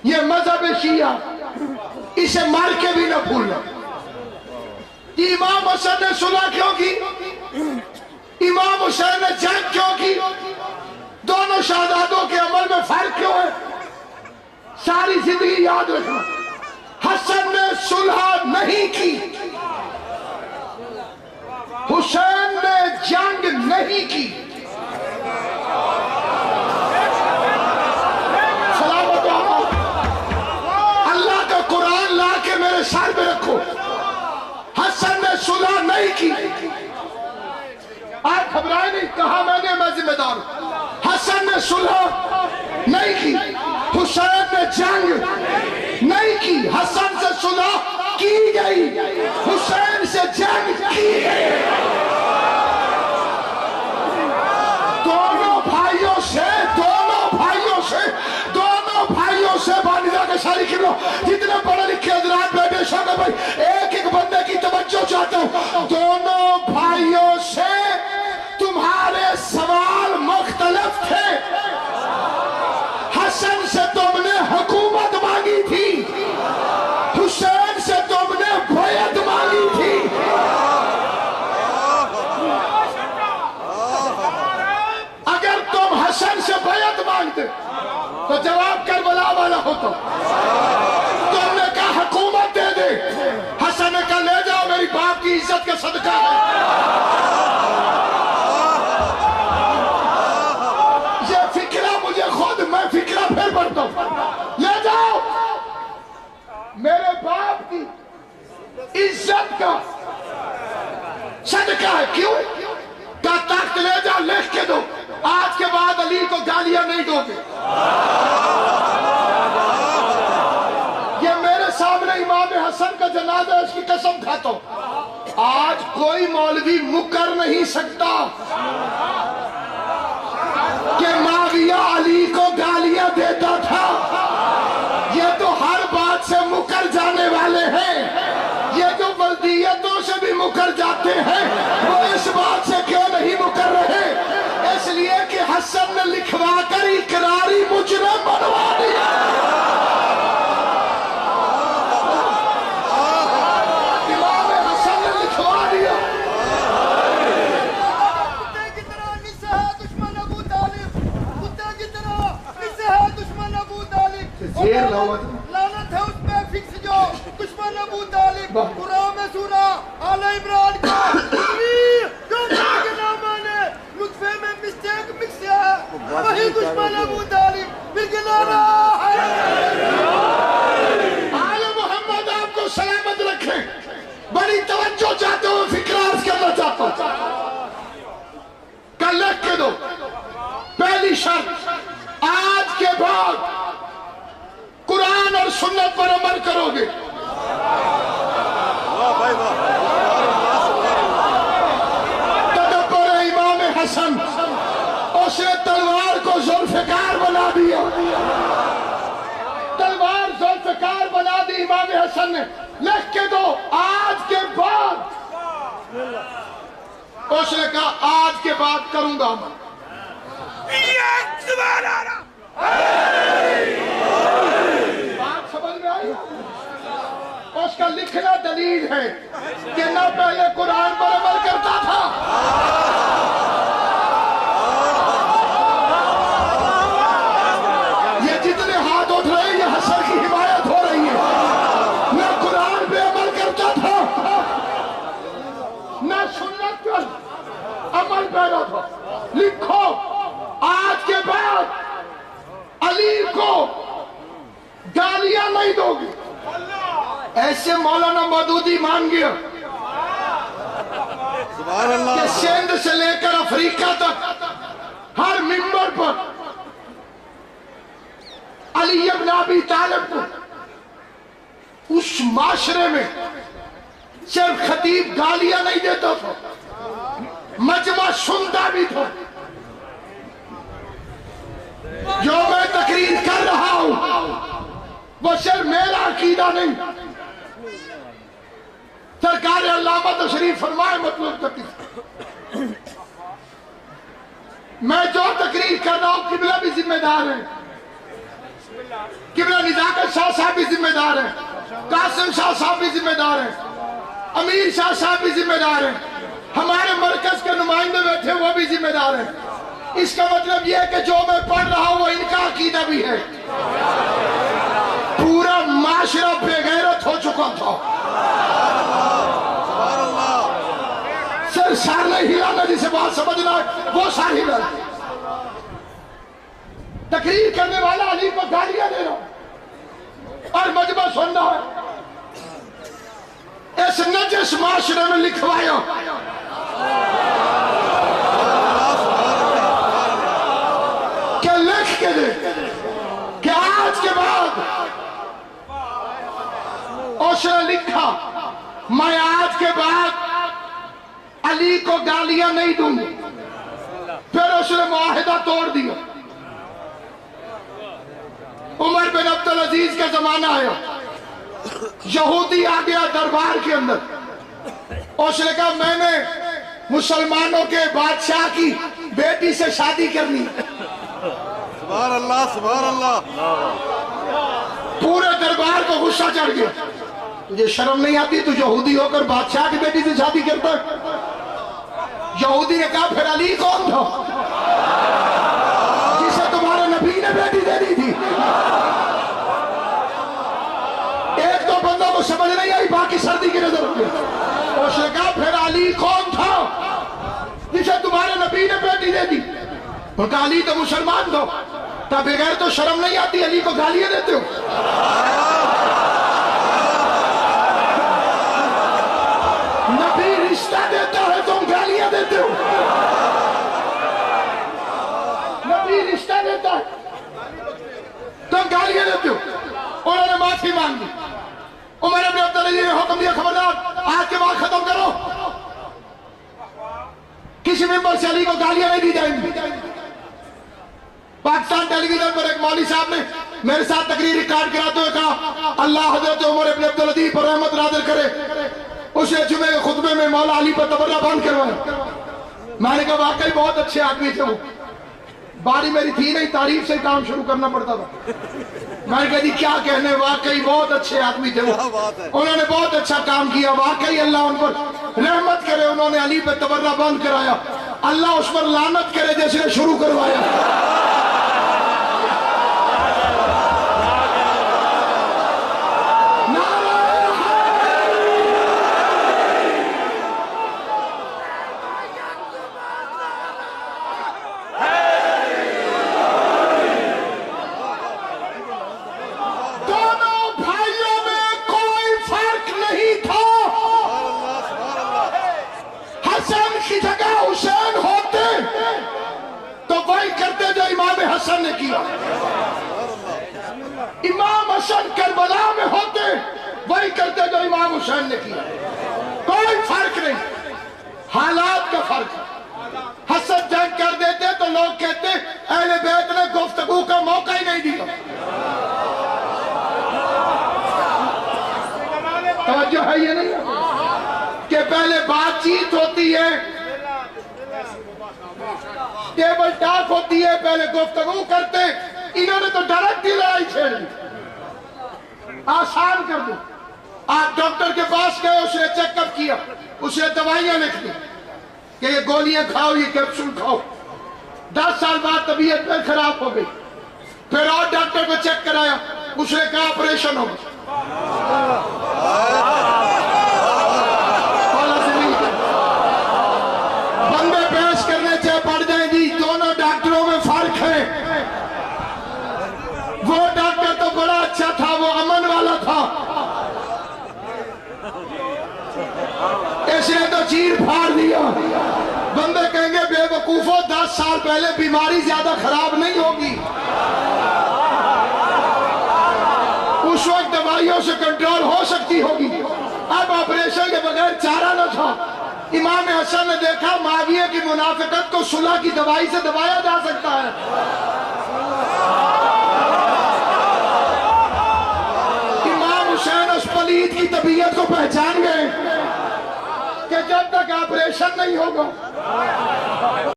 یہ مذہب شیعہ، اسے مار کے بھی نہ بھولنا۔ امام حسن نے صلح کیوں کی؟ امام حسین نے جنگ کیوں کی؟ دونوں شہزادوں کے عمل میں فرق کیوں ہے؟ ساری زندگی یاد رکھنا، حسن نے صلح نہیں کی، حسین نے جنگ نہیں کی۔ سلامت ہو، اللہ کا قرآن لا کے میرے سر پہ رکھو۔ حسن نے صلح نہیں کی، آپ گھبرائے نہیں، کہا میں ذمہ دار ہوں۔ حسن نے صلح نہیں کی، حسین نے جنگ نہیں کی۔ حسن سے صلح کی گئی، حسین سے جنگ کی گئی۔ دونوں بھائیوں سے بانیزہ کے ساری کھلو، جتنے پڑھے لکھے حضرات بیٹھے شاہ بھائی، ایک ایک بندے کی توجہ چاہتا ہوں۔ دونوں بھائیوں سے تمہارے سوال مختلف تھے۔ حسن سے تم نے حکومت مانگی تھی، حسین سے تم نے بیعت مانگی تھی۔ اگر تم حسن سے بیعت مانگتے تو جواب کربلا والا ہوتا۔ تم نے کہا حکومت دے دے، حسن نے کہا لے جاؤ، میری باپ کی عزت کا صدقہ ہے۔ یہ فکرہ مجھے خود، میں فکرہ پھر پڑھتا ہوں، لے جاؤ، میرے باپ کی عزت کا صدقہ ہے۔ کیوں؟ کہا تخت لے جاؤ، لکھ کے دو، آج کے بعد علی کو گالیاں نہیں دو گے۔ یہ میرے سامنے امام حسن کا جنازہ ہے، اس کی قسم کھاتا ہوں، آج کوئی مولوی مکر نہیں سکتا کہ معاویہ علی کو گالیاں دیتا تھا۔ یہ تو ہر بات سے مکر جانے والے ہیں، یہ جو بلدیتوں سے بھی مکر جاتے ہیں، وہ اس بات سے کیوں نہیں مکر رہے؟ اس لیے کہ حسن نے لکھوا کر اقراری مجرم بنوا دیا۔ امام حسن نے لکھوا دیا۔ کتے کی طرح نسے ہے دشمن ابو طالب، کتے کی طرح نسے ہے دشمن ابو طالب، لعنت ہے اس پہ فکس جو دشمن ابو طالب۔ قرآن میں سورہ آل عمران کا کے نام آنے لطفے میں مسٹیک مکس ہے، وہی دشمن ابو طالب بلگنارا ہے۔ آل محمد آپ کو سلامت رکھیں، بڑی توجہ چاہتے ہو، فکرہ عرض کرنا چاہتا ہوں۔ کل لکھ کے دو، پہلی شرط، آج کے بعد قرآن اور سنت پر عمل کرو گے۔ تدبر امام حسن، اس نے تلوار کو ذوالفقار بنا دیا، تلوار ذوالفقار بنا دی امام حسن نے۔ لکھ کے دو، آج کے بعد، اس نے کہا آج کے بعد کروں گا میں۔ بات سمجھ میں آئی؟ اس کا لکھنا دلیل ہے کہ نہ پہلے قرآن پر عمل کرتا تھا، یہ جتنے ہاتھ اٹھ رہے ہیں یہ حسن کی حمایت ہو رہی ہے۔ نہ قرآن پہ عمل کرتا تھا، نہ سنت پر عمل پیدا تھا۔ لکھو، آج کے بعد علی کو گالیاں نہیں دو گے۔ ایسے مولانا مودودی مان گیا کہ سندھ سے لے کر افریقہ تک ہر منبر پر علی ابن ابی طالب کو اس معاشرے میں صرف خطیب گالیاں نہیں دیتا تھا، مجمع سنتا بھی تھا۔ جو میں تقریر کر رہا ہوں وہ صرف میرا عقیدہ نہیں، سرکار علامہ تشریف فرمائے مطلوب تقریر، میں جو تقریر کر رہا ہوں قبلہ بھی ذمہ دار ہے۔ قبلہ نزاکت شاہ صاحب بھی ذمہ دار ہیں، قاسم شاہ صاحب بھی ذمہ دار ہیں، امیر شاہ صاحب بھی ذمہ دار ہیں، ہمارے مرکز کے نمائندے بیٹھے وہ بھی ذمہ دار ہیں۔ اس کا مطلب یہ ہے کہ جو میں پڑھ رہا ہوں وہ ان کا عقیدہ بھی ہے۔ پورا معاشرہ بے غیرت ہو چکا تھا، سر نہیں ہلانا، جسے بات سمجھنا ہے وہ سر ہلا۔ تقریر کرنے والا علی کو گالیاں دے رہا اور مجمع سن رہا ہے۔ اس نجس معاشرے میں لکھوایا کہ لکھ کے دے کہ آج کے بعد اس نے لکھا میں آج کے بعد علی کو گالیاں نہیں دوں گی۔ پھر اس نے معاہدہ توڑ دیا۔ عمر بن عبدالعزیز کا زمانہ آیا، یہودی آ گیا دربار کے اندر، اس نے کہا میں نے مسلمانوں کے بادشاہ کی بیٹی سے شادی کرنی۔ سبحان اللہ سبحان اللہ۔ پورے دربار کو غصہ چڑھ گیا، تجھے شرم نہیں آتی؟ تو یہودی ہو کر بادشاہ کی بیٹی سے شادی کرتا ہے؟ یہودی نے کہا پھر علی کون تھا جسے تمہارے نبی نے بیٹی دے دی تھی؟ ایک تو بندوں کو سمجھ نہیں آئی، باقی سردی کی نظر ہوگی۔ اس نے کہا پھر علی کون تھا جسے تمہارے نبی نے بیٹی دے دی؟ انہوں نے کہا علی تو مسلمان تھا۔ تب بغیر تو شرم نہیں آتی علی کو گالیاں دیتے ہو؟ نبی رشتہ دیتا ہے تم گالیاں دیتے ہو؟ نبی رشتہ دیتا ہے تم گالیاں دیتے ہو؟ انہوں نے معافی مانگی۔ عمر بن عبدالعزیز نے حکم دیا خبردار آج کے بعد ختم کرو، کسی ممبر سے علی کو گالیاں نہیں دی جائیں گی۔ پاکستان ٹیلی ویژن پر ایک مولوی صاحب نے میرے ساتھ تقریر ریکارڈ کراتے ہوئے کہا اللہ حضرت عمر بن عبدالعزیز پر رحمت نازل کرے، اس نے جمعے کے خطبے میں مولا علی پر تبرہ بند کروایا۔ میں نے کہا واقعی بہت اچھے آدمی تھے وہ، باری میری تھی نہیں، تعریف سے کام شروع کرنا پڑتا تھا۔ میں نے کہا جی کیا کہنے، واقعی بہت اچھے آدمی تھے وہ، انہوں نے بہت اچھا کام کیا، واقعی اللہ ان پر رحمت کرے، انہوں نے علی پر تبرہ بند کرایا، اللہ اس پر لعنت کرے جس نے شروع کروایا۔ حسن نے کیا، امام حسن کربلا میں ہوتے وہی کرتے جو امام حسین نے کیا، کوئی فرق نہیں، حالات کا فرق ہے۔ حسن جنگ کر دیتے تو لوگ کہتے اہل بیت نے گفتگو کا موقع ہی نہیں دیا۔ توجہ ہے یہ نہیں کہ پہلے بات چیت ہوتی ہے، ٹیبل ٹاک ہوتی ہے، پہلے گفتگو کرتے، انہوں نے تو ڈائریکٹ ہی لڑائی چھیڑ دی۔ آسان کر دو، آپ ڈاکٹر کے پاس گئے، اس نے چیک اپ کیا، اس نے دوائیاں لکھ دی کہ یہ گولیاں کھاؤ، یہ کیپسول کھاؤ۔ 10 سال بعد طبیعت میں خراب ہو گئی، پھر اور ڈاکٹر کو چیک کرایا، اس نے کہا آپریشن ہو گئی۔ بندے بحث کرنے چاہے پڑ جائیں گی، دونوں ڈاکٹروں میں فرق ہے۔ وہ ڈاکٹر تو بڑا اچھا تھا، وہ امن والا تھا، اس نے تو چیر پھاڑ دیا۔ بندے کہیں گے بے وقوفو 10 سال پہلے بیماری زیادہ خراب نہیں ہوگی، اس وقت دوائیوں سے کنٹرول ہو سکتی ہوگی، اب آپریشن کے بغیر چارہ نہ تھا۔ امام حسن نے دیکھا معاویہ کی منافقت کو صلح کی دوائی سے دبایا جا سکتا ہے۔ امام حسین اس پلید کی طبیعت کو پہچان گئے کہ جب تک آپریشن نہیں ہوگا